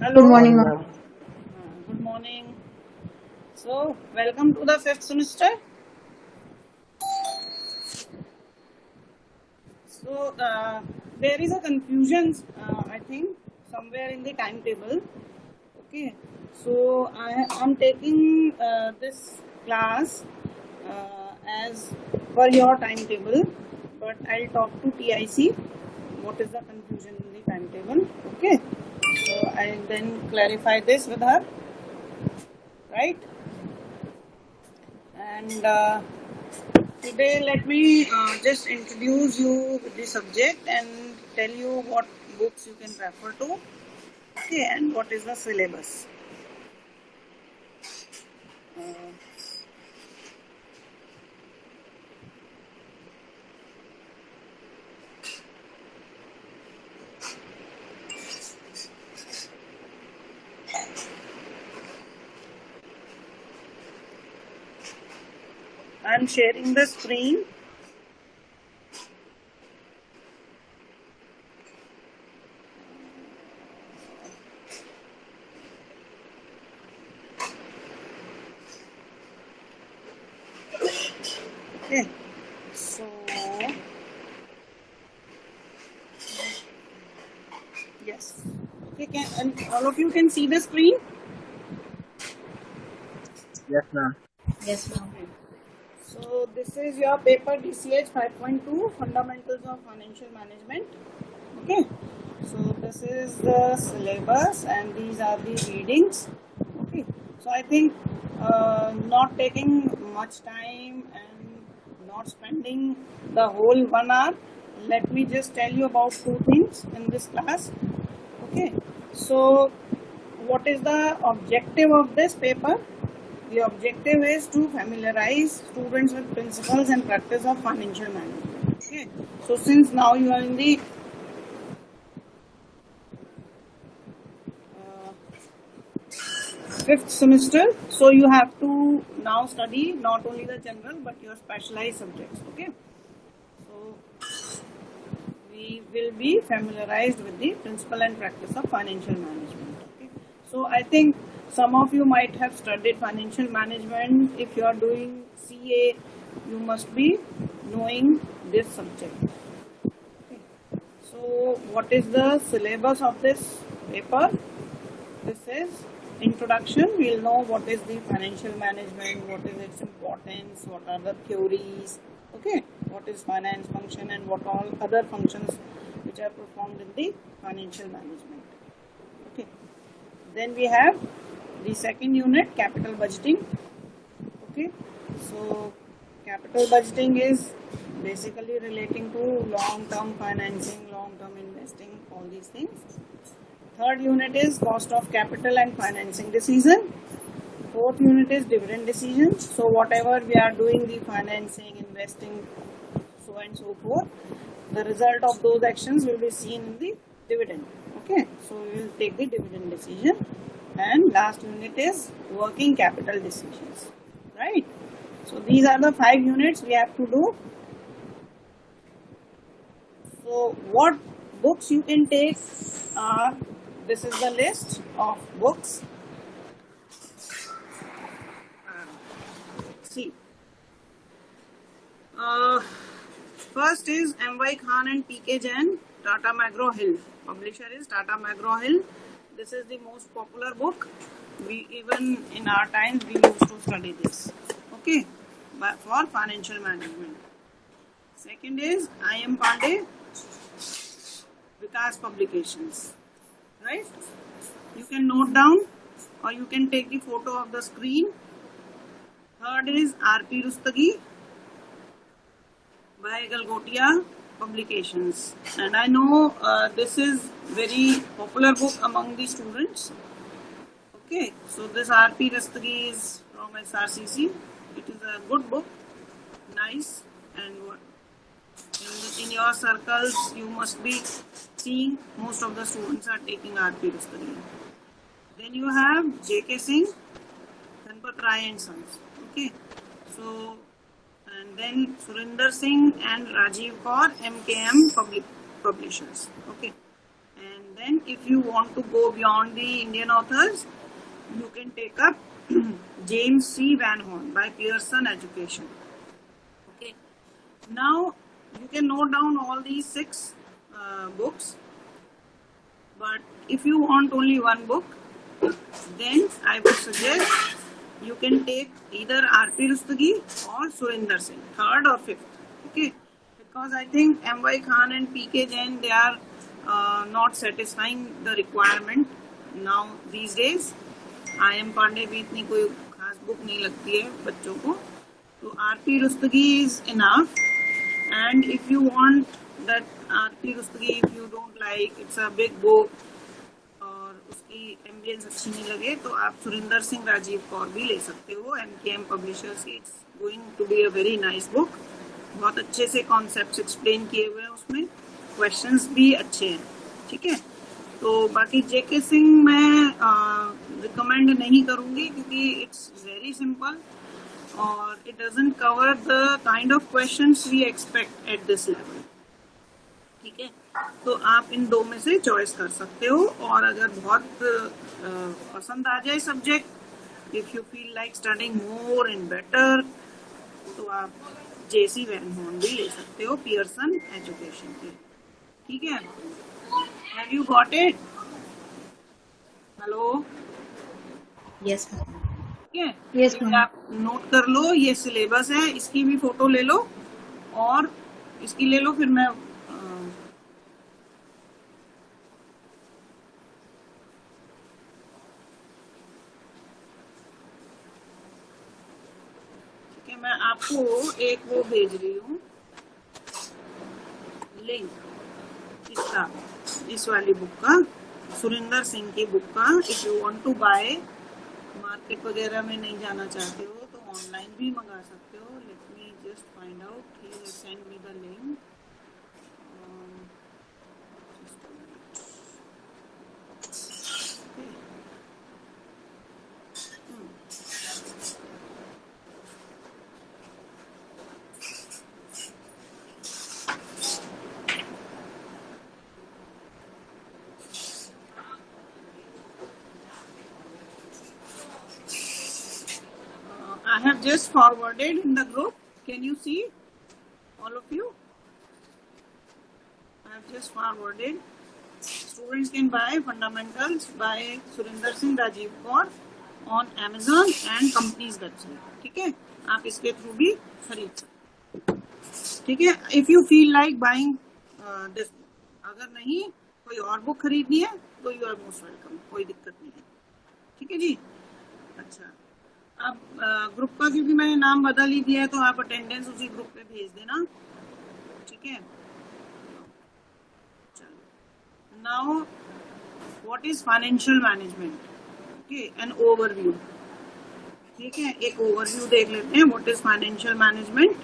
Hello. Good morning, ma'am. Good morning. So, welcome to the fifth semester. So, there is a confusion, I think, somewhere in the timetable. Okay. So, I am taking this class as per your timetable, but I'll talk to TIC. What is the confusion in the timetable? Okay. So, I'll then clarify this with her. Right. And today let me just introduce you with the subject and tell you what books you can refer to, okay, and what is the syllabus. Uh, I'm sharing the screen. Okay, so yes, okay, and all of you can see the screen. Yes, ma'am. Yes, ma'am. Okay. So this is your paper DCH 5.2 Fundamentals of Financial Management. Okay. So this is the syllabus and these are the readings. Okay. So I think not taking much time and not spending the whole 1 hour. Let me just tell you about two things in this class. Okay. So what is the objective of this paper? The objective is to familiarize students with principles and practice of financial management. Okay. So since now you are in the fifth semester, so you have to now study not only the general but your specialized subjects. Okay. So we will be familiarized with the principle and practice of financial management. Okay. So I think some of you might have studied financial management. If you are doing CA, you must be knowing this subject. Okay. So what is the syllabus of this paper? This is introduction. We'll know what is the financial management, what is its importance, what are the theories, okay, what is finance function and what all other functions which are performed in the financial management. Okay. Then we have the second unit, capital budgeting. Okay. So capital budgeting is basically relating to long-term financing, long-term investing, all these things. Third unit is cost of capital and financing decision. Fourth unit is dividend decision. So whatever we are doing, the financing, investing, so and so forth, the result of those actions will be seen in the dividend. Okay, so we will take the dividend decision. And last unit is working capital decisions. Right. So these are the 5 units we have to do. So what books you can take are, this is the list of books. See, first is M.Y. Khan and P.K. Jain, Tata McGraw-Hill. Publisher is Tata McGraw-Hill. This is the most popular book. We even in our times we used to study this. Okay, but for financial management. Second is I.M. Pandey, Vikas Publications. Right? You can note down or you can take the photo of the screen. Third is R.P. Rustagi by Galgotia Publications. And I know this is very popular book among the students. Okay, so this R.P. Rustagi is from SRCC. It is a good book, nice, and in your circles you must be seeing most of the students are taking R.P. Rustagi. Then you have J.K. Singh, Dhanpat Rai and Sons. Okay, so and then Surinder Singh and Rajiv Kaur, MKM Publishers. Okay, and then if you want to go beyond the Indian authors, you can take up James C. Van Horn by Pearson Education. Okay. Now you can note down all these 6 books, but if you want only one book, then I would suggest you can take either R.P. Rustagi or Surinder Singh, 3rd or 5th. Okay, because I think M.Y. Khan and P.K. Jain, they are not satisfying the requirement now these days. I.M. Pandey भी इतनी कोई खास book नहीं लगती है बच्चों को, तो R.P. Rustagi is enough. And if you want that R.P. Rustagi, if you don't like, it's a big book और उसकी एम्बियंस अच्छी नहीं लगे, तो आप सुरिंदर सिंह राजीव कौर भी ले सकते हो, MKM Publishers. It's going to be a very nice book. बहुत अच्छे से कॉन्सेप्ट्स एक्सप्लेन किए हुए हैं उसमें, क्वेश्चंस भी अच्छे हैं. ठीक है, तो बाकी जेके सिंह मैं रिकमेंड नहीं करूंगी क्योंकि इट्स वेरी सिंपल और it doesn't cover the kind of questions we expect at this level. ठीक है, तो आप इन 2 में से चॉइस कर सकते हो. और अगर बहुत पसंद आ जाए subject, if you feel like studying more and better, तो आप जेसी वैन हॉर्न भी ले सकते हो पियर्सन एजुकेशन के. ठीक है, have you got it? Hello, yes ma'am. ठीक है, यस मैम. आप नोट कर लो, ये सिलेबस है, इसकी भी फोटो ले लो और इसकी ले लो. फिर मैं मैं आपको एक वो भेज रही हूँ लिंक, इसका, इस वाली बुक का, सुरिंदर सिंह की बुक का. If you want to buy, market वगैरह में नहीं जाना चाहते हो तो ऑनलाइन भी मंगा सकते हो. Let me just find out, he send me the link. I have just forwarded in the group. Can you see, all of you? I have just forwarded. Students can buy Fundamentals by Surinder Singh Rajiv Kaur on Amazon and company's website. ठीक है, आप इसके through भी खरीद सकते. ठीक है, if you feel like buying this book. अगर नहीं कोई और बुक खरीदनी है तो you are most welcome, कोई दिक्कत नहीं है. ठीक है जी. अच्छा, अब ग्रुप का क्योंकि मैंने नाम बदल ही दिया है तो आप अटेंडेंस उसी ग्रुप पे भेज देना. ठीक है, चलो. Now what is financial management? Okay, an overview. ठीक है, एक ओवरव्यू देख लेते हैं. What is financial management?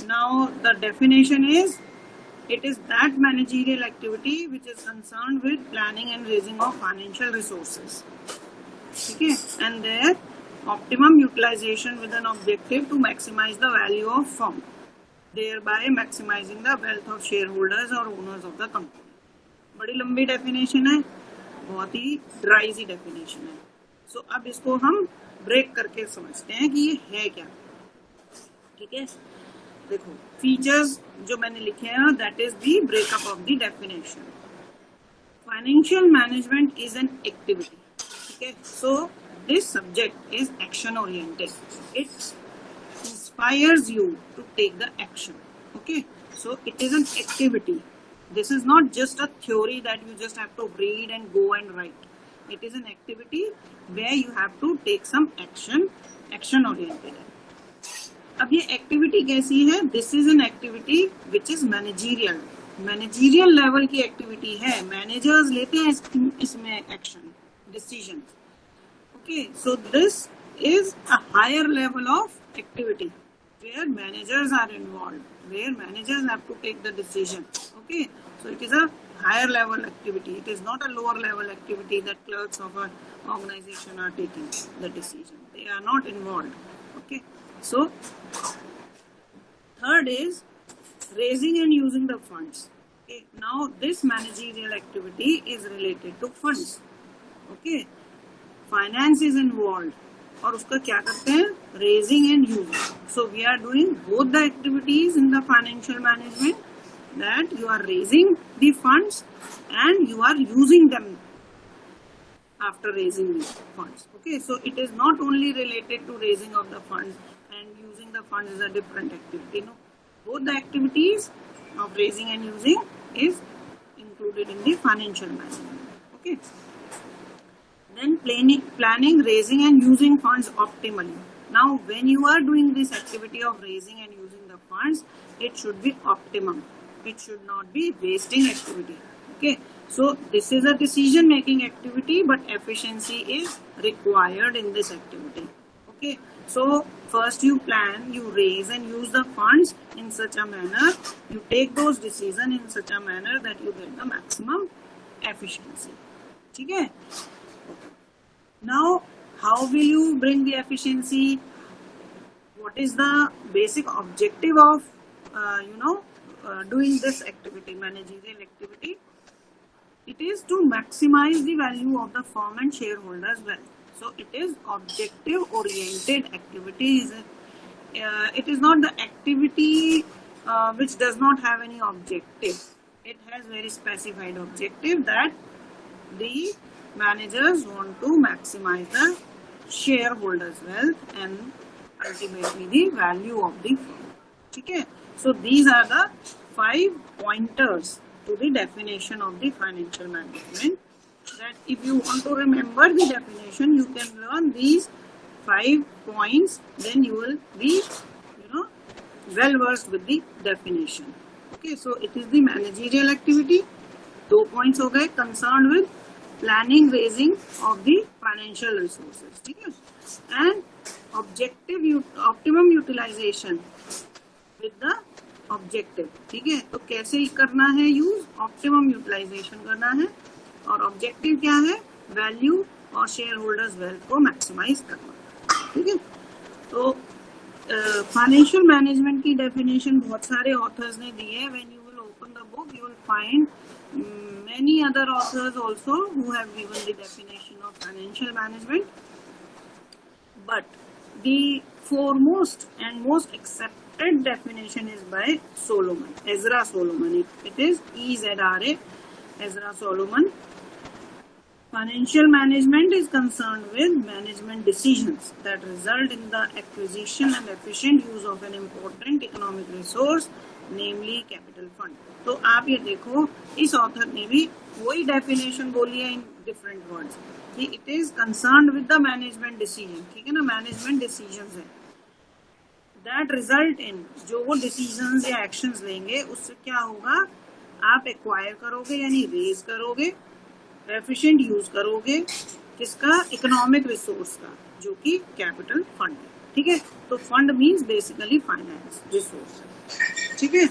Now the definition is, it is that managerial activity which is concerned with planning and raising of financial resources. ठीक है, and their optimum utilization with an objective to maximize the value of firm, thereby maximizing the wealth of shareholders or owners of the company. बड़ी लंबी definition है, बहुत ही dry सी definition है. सो अब इसको हम ब्रेक करके समझते हैं कि ये है क्या. ठीक है, देखो फीचर्स जो मैंने लिखे हैं, that is the breakup of the definition. Financial management is an activity. ठीक है, सो this subject is action oriented. It inspires you to take the action. Okay, so it is an activity. This is not just a theory that you just have to read and go and write. It is an activity where you have to take some action. Action oriented. अब ये activity कैसी है? This is an activity which is managerial. Managerial level की activity है. Managers लेते हैं इसमें action, decision. Okay, so this is a higher level of activity where managers are involved, where managers have to take the decision. Okay, so it is a higher level activity. It is not a lower level activity that clerks of an organization are taking the decision. They are not involved. Okay, so third is raising and using the funds. Okay, now this managerial activity is related to funds. Okay, finance is involved. और उसका क्या करते हैं? Raising and using. So we are doing both the activities in the financial management, that you are raising the funds and you are using them after raising the funds. Okay, so it is not only related to raising of the funds, and using the funds is a different activity. No, both the activities of raising and using is included in the financial management. Okay. Then planning, raising and using funds optimally. Now, when you are doing this activity of raising and using the funds, it should be optimum. It should not be wasting activity. Okay. So this is a decision making activity, but efficiency is required in this activity. Okay. So first you plan, you raise and use the funds in such a manner, you take those decisions in such a manner that you get the maximum efficiency. Okay. Now, how will you bring the efficiency? What is the basic objective of doing this activity, managerial activity? It is to maximize the value of the firm and shareholders' wealth. So it is objective oriented activity. It is not the activity which does not have any objective. It has very specified objective, that the managers want to maximize the shareholders' wealth and ultimately the value of the firm. Okay? So these are the 5 pointers to the definition of the financial management. That if you want to remember the definition, you can learn these 5 points, then you will be well versed with the definition. Okay, so it is the managerial activity. 2 points हो गए, concerned with planning, raising of the financial resources. ठीक है, and optimum utilization with the objective. ठीक है, तो कैसे करना है यूज? ऑप्टिमम यूटिलाइजेशन करना है, और ऑब्जेक्टिव क्या है? वैल्यू और शेयर होल्डर्स वेल्थ को मैक्सिमाइज करना. ठीक है, तो फाइनेंशियल मैनेजमेंट की डेफिनेशन बहुत सारे ऑथर्स ने दी है. When you will open the book, you will find many other authors also who have given the definition of financial management, but the foremost and most accepted definition is by Solomon, Ezra Solomon. It is EZRA, Ezra Solomon. Financial management is concerned with management decisions that result in the acquisition and efficient use of an important economic resource, namely capital fund. तो आप ये देखो, इस author ने भी वही definition बोली है इन डिफरेंट वर्ड्स, कि it is concerned with the management decision. ठीक है ना, मैनेजमेंट डिसीजंस है, दैट रिजल्ट इन, जो वो डिसीजंस या एक्शंस लेंगे उससे क्या होगा? आप एक्वायर करोगे यानी रेज करोगे, एफिशिएंट यूज करोगे किसका? इकोनॉमिक रिसोर्स का, जो कि कैपिटल फंड है. ठीक है, तो fund means basically finance resource. ठीक है,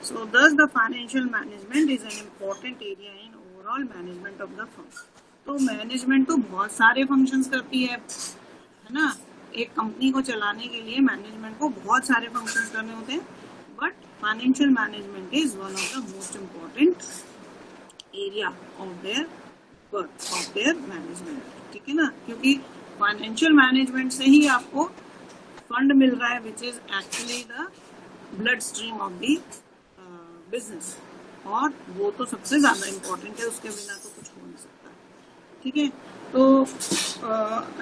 so thus the financial management is an important area in overall management of the firm. तो मैनेजमेंट तो बहुत सारे फंक्शंस करती है ना. एक कंपनी को चलाने के लिए मैनेजमेंट को बहुत सारे फंक्शंस करने होते हैं, but financial management is one of the most important area of their work, of their management. ठीक है ना, क्योंकि फाइनेंशियल मैनेजमेंट से ही आपको फंड मिल रहा है, which is actually the blood stream of the business, और वो तो सबसे ज्यादा इम्पोर्टेंट है, उसके बिना तो कुछ हो नहीं सकता. ठीक है, तो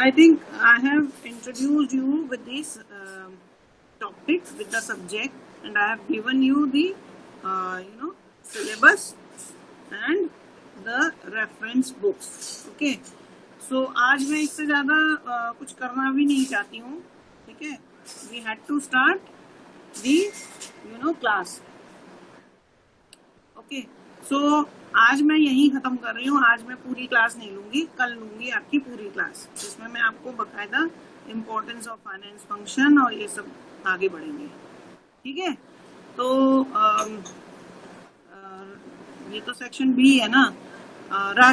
I think I have introduced you with this topic, with the subject, and I have given you the syllabus and the reference books. Okay, so आज मैं इससे ज्यादा कुछ करना भी नहीं चाहती हूँ. ठीक है, we had to start the class. Okay, so आज मैं यही खत्म कर रही हूँ. आज मैं पूरी क्लास नहीं लूंगी, कल लूंगी आपकी पूरी क्लास, जिसमें मैं आपको बकायदा इम्पोर्टेंस ऑफ फाइनेंस फंक्शन और ये सब आगे बढ़ेंगे. ठीक है, तो ये तो सेक्शन बी है ना, राष्ट्र